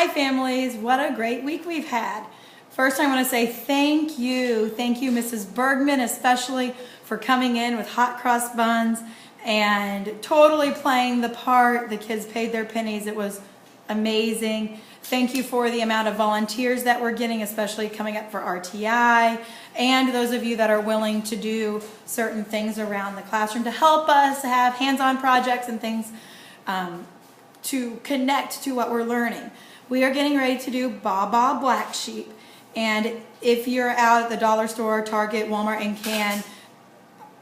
Hi families, what a great week we've had. First I want to say thank you Mrs. Bergman especially for coming in with hot cross buns and totally playing the part. The kids paid their pennies, it was amazing. Thank you for the amount of volunteers that we're getting, especially coming up for RTI, and those of you that are willing to do certain things around the classroom to help us have hands-on projects and things to connect to what we're learning. We are getting ready to do Baa Black Sheep, and if you're out at the dollar store, Target, Walmart, and can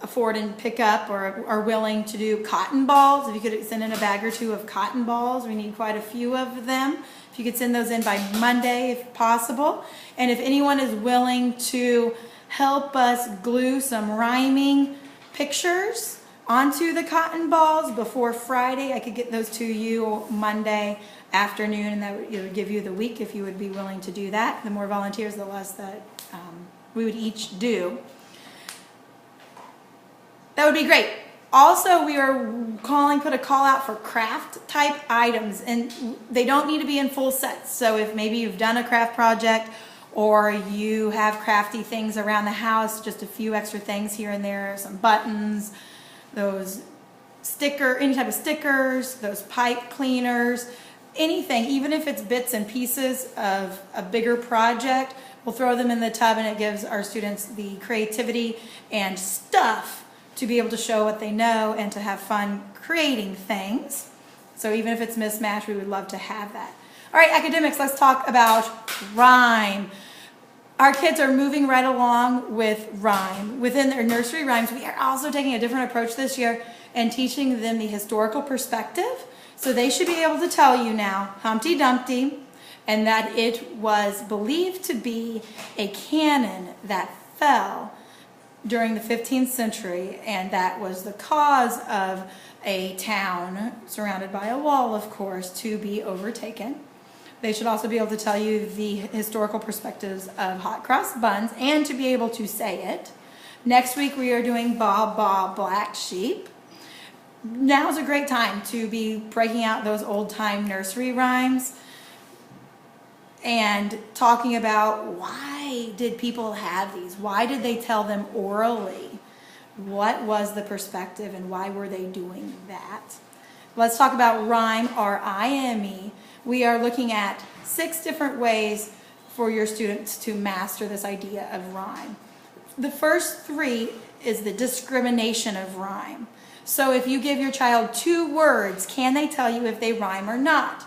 afford and pick up or are willing to do cotton balls, if you could send in a bag or two of cotton balls, we need quite a few of them. If you could send those in by Monday if possible. And if anyone is willing to help us glue some rhyming pictures onto the cotton balls before Friday, I could get those to you Monday afternoon, and that would give you the week if you would be willing to do that. The more volunteers, the less that we would each do. That would be great. Also, we are put a call out for craft type items, and they don't need to be in full sets. So if maybe you've done a craft project or you have crafty things around the house, just a few extra things here and there, some buttons, those any type of stickers, those pipe cleaners, anything, even if it's bits and pieces of a bigger project, we'll throw them in the tub, and it gives our students the creativity and stuff to be able to show what they know and to have fun creating things. So even if it's mismatched, we would love to have that. All right, academics, let's talk about rhyme. Our kids are moving right along with rhyme. Within their nursery rhymes, we are also taking a different approach this year and teaching them the historical perspective. So they should be able to tell you now, Humpty Dumpty, and that it was believed to be a cannon that fell during the 15th century, and that was the cause of a town surrounded by a wall, of course, to be overtaken. They should also be able to tell you the historical perspectives of hot cross buns and to be able to say it. Next week we are doing Baa Black Sheep. Now's a great time to be breaking out those old-time nursery rhymes and talking about why did people have these? Why did they tell them orally? What was the perspective and why were they doing that? Let's talk about rhyme, R-I-M-E. We are looking at 6 different ways for your students to master this idea of rhyme. The first 3 is the discrimination of rhyme. So if you give your child 2 words, can they tell you if they rhyme or not?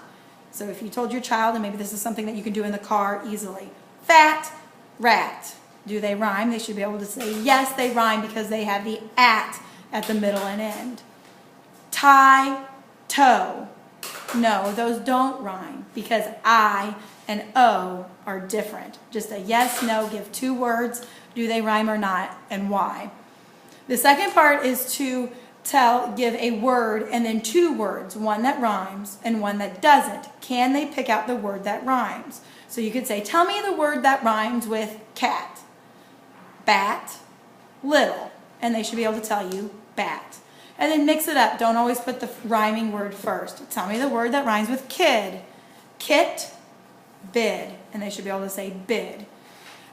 So if you told your child, and maybe this is something that you can do in the car easily, fat, rat, do they rhyme? They should be able to say, yes, they rhyme because they have the at the middle and end. Tie, toe. No, those don't rhyme because I and O are different. Just a yes, no, give 2 words. Do they rhyme or not, and why? The second part is to give a word and then 2 words, one that rhymes and one that doesn't. Can they pick out the word that rhymes? So you could say, tell me the word that rhymes with cat, bat, little, and they should be able to tell you bat. And then mix it up. Don't always put the rhyming word first. Tell me the word that rhymes with kid, kit, bid, and they should be able to say bid.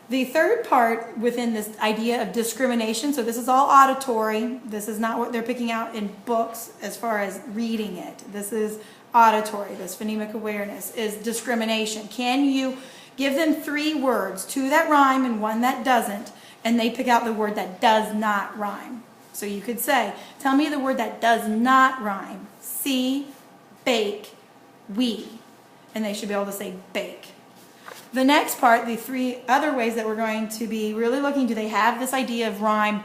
The third part within this idea of discrimination, so this is all auditory. This is not what they're picking out in books as far as reading it. This is auditory. This phonemic awareness is discrimination. Can you give them 3 words, 2 that rhyme and 1 that doesn't, and they pick out the word that does not rhyme? So you could say, tell me the word that does not rhyme. See, bake, we. And they should be able to say bake. The next part, the 3 other ways that we're going to be really looking, do they have this idea of rhyme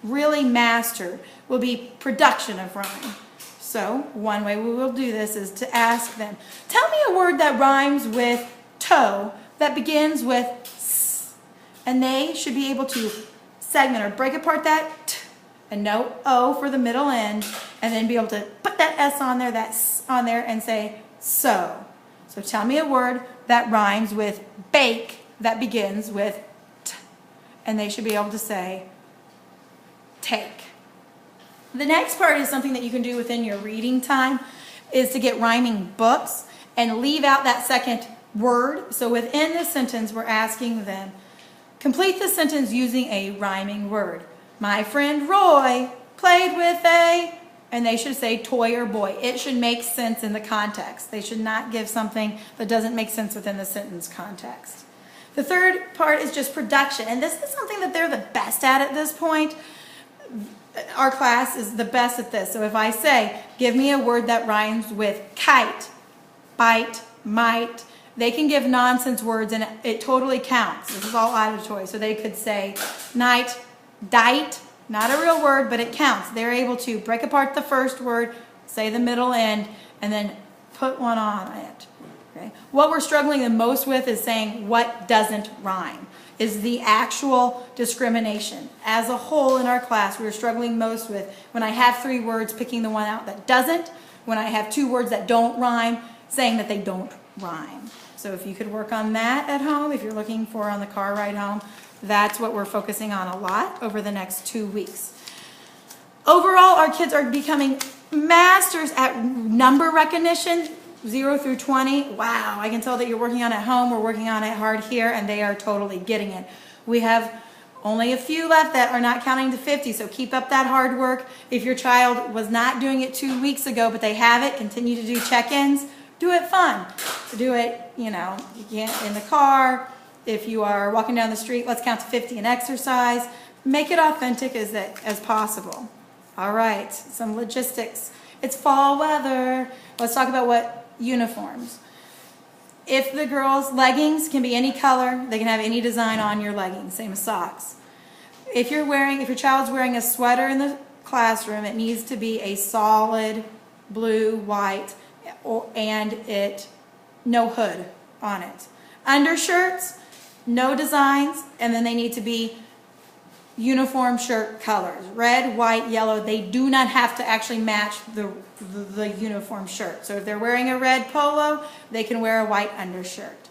really mastered, will be production of rhyme. So one way we will do this is to ask them, tell me a word that rhymes with toe that begins with s. And they should be able to segment or break apart that t and no O for the middle end, and then be able to put that S on there, that S on there, and say so. So tell me a word that rhymes with bake that begins with t, and they should be able to say take. The next part is something that you can do within your reading time, is to get rhyming books and leave out that second word. So within the sentence, we're asking them, complete the sentence using a rhyming word. My friend Roy played with a, and they should say toy or boy. It should make sense in the context. They should not give something that doesn't make sense within the sentence context. The third part is just production, and this is something that they're the best at this point. Our class is the best at this. So if I say, give me a word that rhymes with kite, bite, might, they can give nonsense words and it totally counts. This is all auditory. So they could say night, dite, not a real word, but it counts. They're able to break apart the first word, say the middle end, and then put one on it. Okay? What we're struggling the most with is saying what doesn't rhyme, is the actual discrimination. As a whole in our class, we're struggling most with when I have 3 words, picking the one out that doesn't, when I have 2 words that don't rhyme, saying that they don't rhyme. So if you could work on that at home, if you're looking for on the car ride home, that's what we're focusing on a lot over the next 2 weeks. Overall, our kids are becoming masters at number recognition, 0 through 20. Wow, I can tell that you're working on it at home. We're working on it hard here, and they are totally getting it. We have only a few left that are not counting to 50, so keep up that hard work. If your child was not doing it 2 weeks ago, but they have it, continue to do check-ins. Do it fun. Do it, you can't in the car. If you are walking down the street, let's count to 50 and exercise. Make it authentic as possible. All right, some logistics. It's fall weather. Let's talk about what uniforms. If the girls' leggings can be any color, they can have any design on your leggings, same as socks. If your child's wearing a sweater in the classroom, it needs to be a solid blue, white, and no hood on it. Undershirts, no designs, and then they need to be uniform shirt colors, red, white, yellow. They do not have to actually match the uniform shirt. So if they're wearing a red polo, they can wear a white undershirt.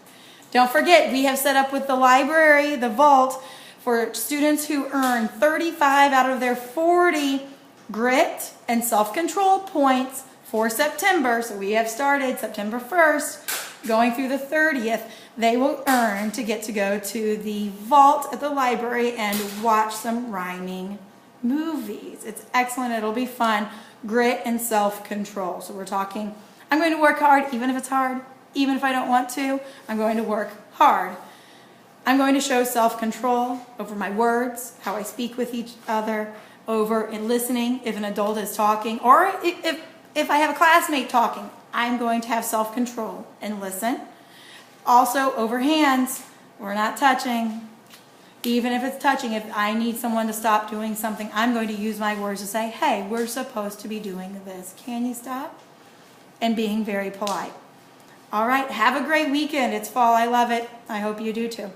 Don't forget, we have set up with the library, the vault, for students who earn 35 out of their 40 grit and self-control points for September. So we have started September 1st, going through the 30th. They will earn to get to go to the vault at the library and watch some rhyming movies. It's excellent. It'll be fun. Grit and self-control. So we're talking, I'm going to work hard, even if it's hard, even if I don't want to. I'm going to work hard. I'm going to show self-control over my words, how I speak with each other, over in listening if an adult is talking, or if I have a classmate talking, I'm going to have self-control and listen. Also, over hands, we're not touching. Even if it's touching, if I need someone to stop doing something, I'm going to use my words to say, hey, we're supposed to be doing this. Can you stop? And being very polite. All right, have a great weekend. It's fall. I love it. I hope you do too.